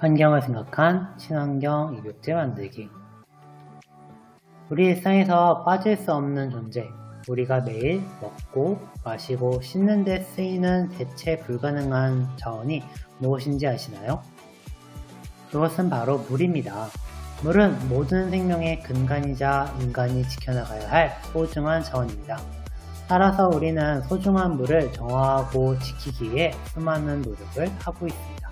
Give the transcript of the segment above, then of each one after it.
환경을 생각한 친환경 입욕제 만들기. 우리 일상에서 빠질 수 없는 존재, 우리가 매일 먹고 마시고 씻는 데 쓰이는 대체 불가능한 자원이 무엇인지 아시나요? 그것은 바로 물입니다. 물은 모든 생명의 근간이자 인간이 지켜나가야 할 소중한 자원입니다. 따라서 우리는 소중한 물을 정화하고 지키기 위해 수많은 노력을 하고 있습니다.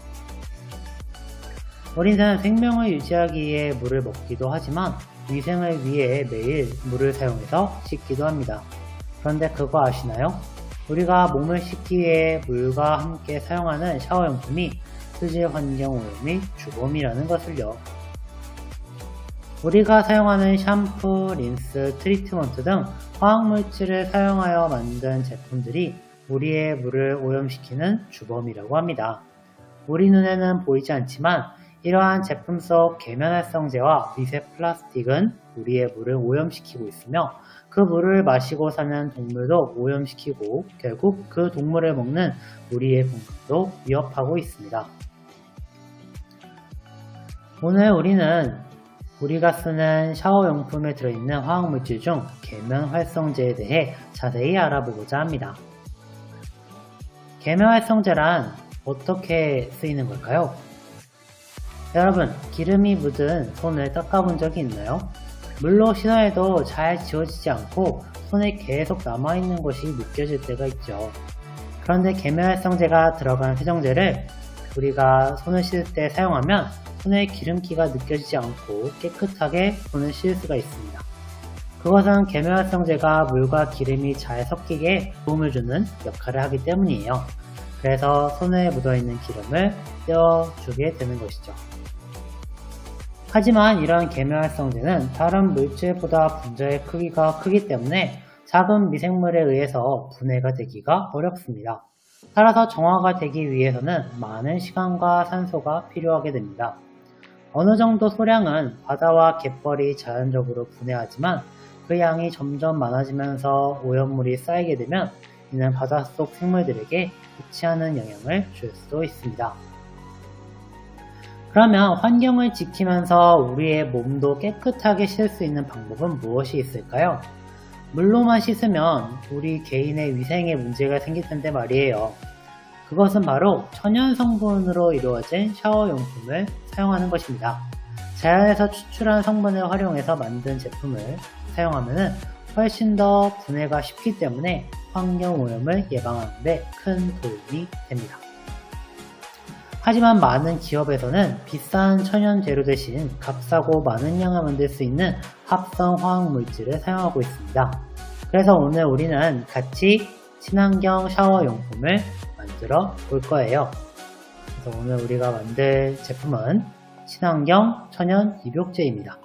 우리는 생명을 유지하기 위해 물을 먹기도 하지만 위생을 위해 매일 물을 사용해서 씻기도 합니다. 그런데 그거 아시나요? 우리가 몸을 씻기 위해 물과 함께 사용하는 샤워용품이 수질 환경오염의 주범이라는 것을요. 우리가 사용하는 샴푸, 린스, 트리트먼트 등 화학물질을 사용하여 만든 제품들이 우리의 물을 오염시키는 주범이라고 합니다. 우리 눈에는 보이지 않지만 이러한 제품 속 계면활성제와 미세 플라스틱은 우리의 물을 오염시키고 있으며 그 물을 마시고 사는 동물도 오염시키고 결국 그 동물을 먹는 우리의 건강도 위협하고 있습니다. 오늘 우리는 우리가 쓰는 샤워용품에 들어있는 화학물질 중 계면활성제에 대해 자세히 알아보고자 합니다. 계면활성제란 어떻게 쓰이는 걸까요? 여러분, 기름이 묻은 손을 닦아본 적이 있나요? 물로 씻어내도 잘 지워지지 않고 손에 계속 남아있는 것이 느껴질 때가 있죠. 그런데 계면활성제가 들어간 세정제를 우리가 손을 씻을 때 사용하면 손에 기름기가 느껴지지 않고 깨끗하게 손을 씻을 수가 있습니다. 그것은 계면활성제가 물과 기름이 잘 섞이게 도움을 주는 역할을 하기 때문이에요. 그래서 손에 묻어있는 기름을 떼어주게 되는 것이죠. 하지만 이런 계면활성제는 다른 물질보다 분자의 크기가 크기 때문에 작은 미생물에 의해서 분해가 되기가 어렵습니다. 따라서 정화가 되기 위해서는 많은 시간과 산소가 필요하게 됩니다. 어느 정도 소량은 바다와 갯벌이 자연적으로 분해하지만 그 양이 점점 많아지면서 오염물이 쌓이게 되면 이는 바닷속 생물들에게 좋지 않은 영향을 줄 수도 있습니다. 그러면 환경을 지키면서 우리의 몸도 깨끗하게 씻을 수 있는 방법은 무엇이 있을까요? 물로만 씻으면 우리 개인의 위생에 문제가 생길 텐데 말이에요. 그것은 바로 천연 성분으로 이루어진 샤워용품을 사용하는 것입니다. 자연에서 추출한 성분을 활용해서 만든 제품을 사용하면 훨씬 더 분해가 쉽기 때문에 환경오염을 예방하는 데 큰 도움이 됩니다. 하지만 많은 기업에서는 비싼 천연 재료 대신 값싸고 많은 양을 만들 수 있는 합성 화학물질을 사용하고 있습니다. 그래서 오늘 우리는 같이 친환경 샤워용품을 만들어 볼 거예요. 그래서 오늘 우리가 만들 제품은 친환경 천연 입욕제입니다.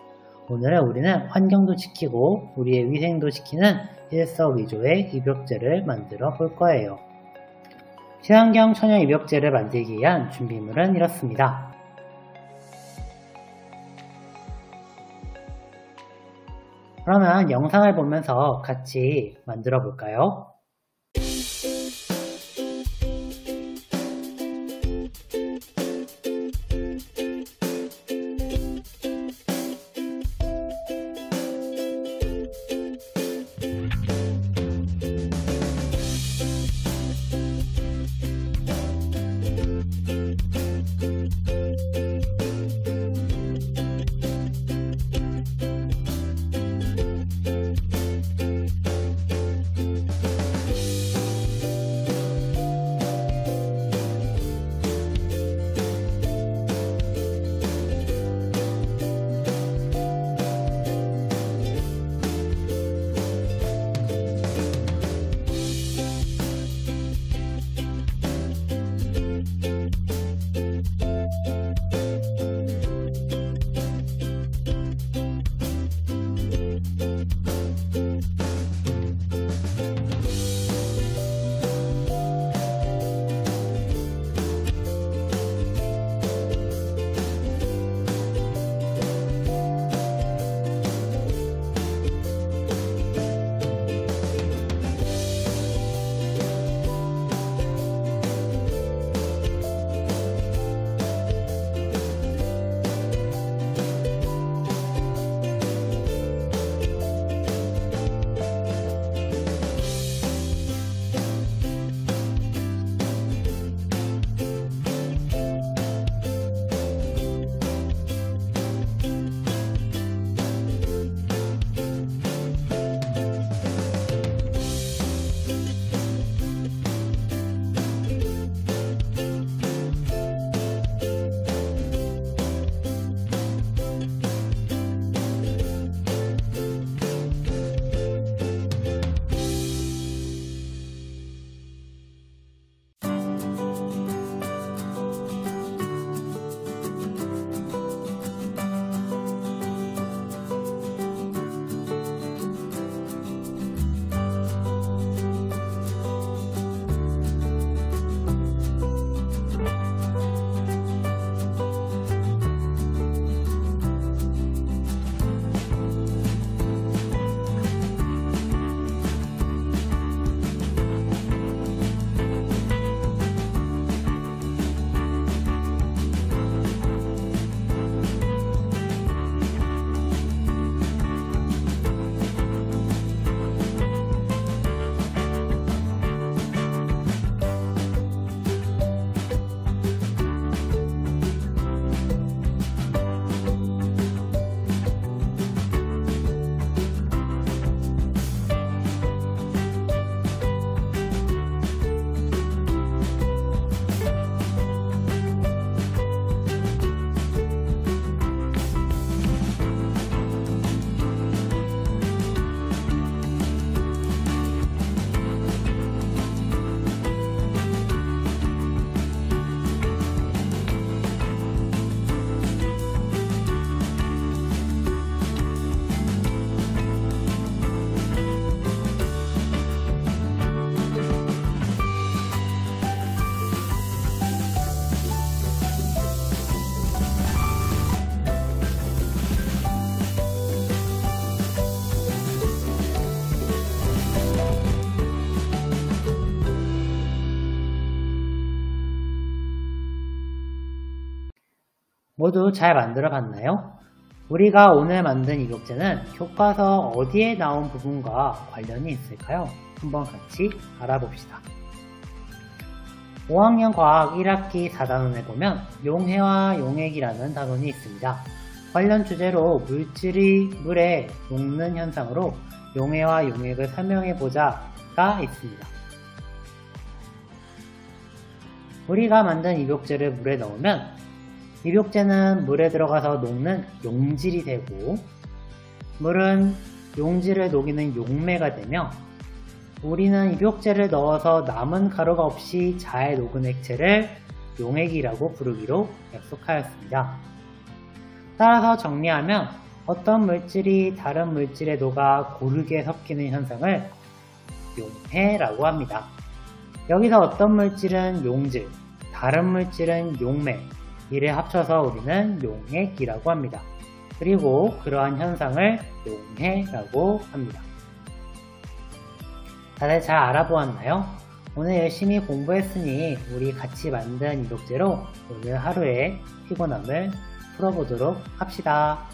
오늘은 우리는 환경도 지키고 우리의 위생도 지키는 일석이조의 입욕제를 만들어 볼 거예요. 친환경 천연 입욕제를 만들기 위한 준비물은 이렇습니다. 그러면 영상을 보면서 같이 만들어 볼까요? 모두 잘 만들어 봤나요? 우리가 오늘 만든 입욕제는 교과서 어디에 나온 부분과 관련이 있을까요? 한번 같이 알아봅시다. 5학년 과학 1학기 4단원에 보면 용해와 용액이라는 단원이 있습니다. 관련 주제로 물질이 물에 녹는 현상으로 용해와 용액을 설명해보자가 있습니다. 우리가 만든 입욕제를 물에 넣으면 입욕제는 물에 들어가서 녹는 용질이 되고 물은 용질을 녹이는 용매가 되며 우리는 입욕제를 넣어서 남은 가루가 없이 잘 녹은 액체를 용액이라고 부르기로 약속하였습니다. 따라서 정리하면 어떤 물질이 다른 물질에 녹아 고르게 섞이는 현상을 용해라고 합니다. 여기서 어떤 물질은 용질, 다른 물질은 용매, 이를 합쳐서 우리는 용액이라고 합니다. 그리고 그러한 현상을 용해라고 합니다. 다들 잘 알아보았나요? 오늘 열심히 공부했으니 우리 같이 만든 입욕제로 오늘 하루의 피곤함을 풀어보도록 합시다.